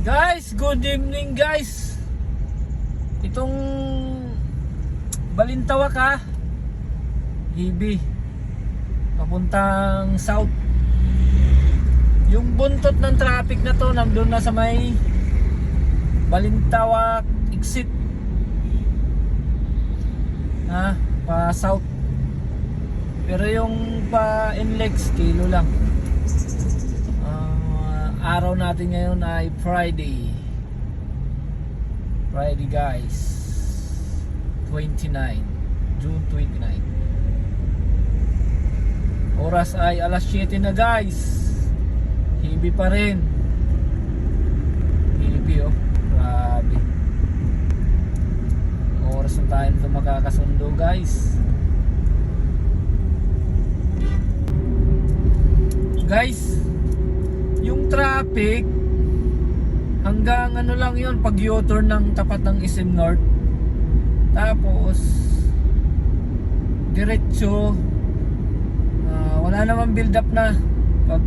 Guys, good evening guys. Itong Balintawak ha, Hibi, papuntang south. Yung buntot ng traffic na to nandun na sa may Balintawak exit ha, pa south. Pero yung pa NLEX kilo lang. Araw natin ngayon ay Friday guys, 29 June 29. Oras ay alas 7 na guys. Hibi pa rin. Hibi oh, grabe. Oras na tayo nito makakasundo guys. Yung traffic hanggang ano lang yun, pag U-turn ng tapat ng SM North, tapos diretso, wala naman build up na pag,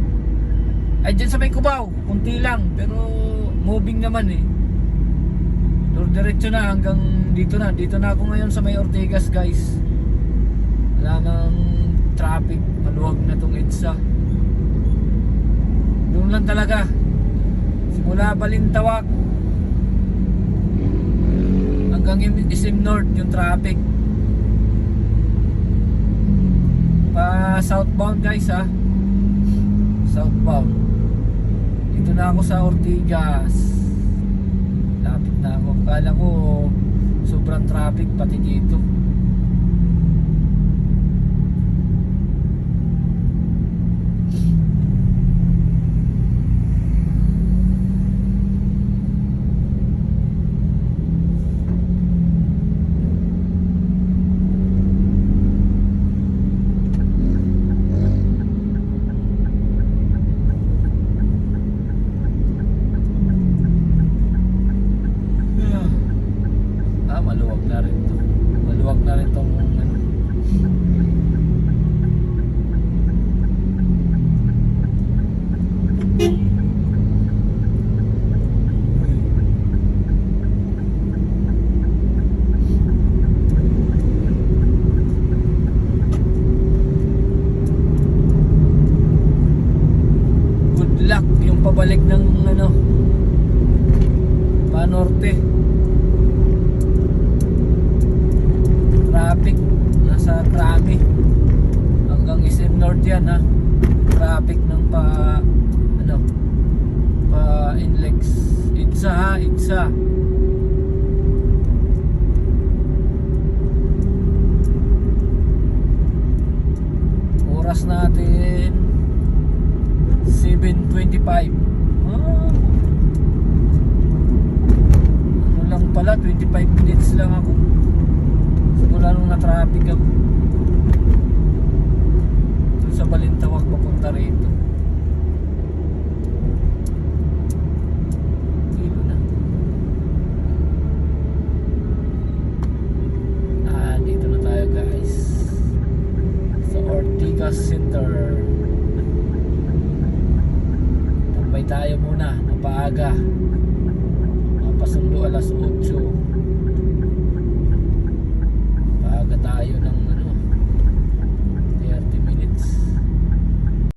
ay dyan sa may Cubao kunti lang, pero moving naman eh. Diretso na hanggang dito na ako ngayon sa may Ortigas guys. Wala nang traffic, maluwag na tong EDSA. Doon lang talaga, simula Balintawak hanggang SM North yung traffic. Pa southbound guys ha, southbound. Dito na ako sa Ortigas, lapit na ako. Kala ko sobrang traffic pati dito. Maluwag na rin tong good luck yung pabalik ng ano Panorte. Traffic nasa Krami hanggang SM North yan ha. Traffic ng pa NLEX EDSA ha, EDSA. Oras natin 7:25. Ano lang pala, 25 minutes lang ako. Wala nung na-traffic ako doon sa Balintawak papunta rito. Dito na. Dito na tayo guys sa Ortigas Center. Tambay tayo muna, napaaga. Mapasundo alas 8.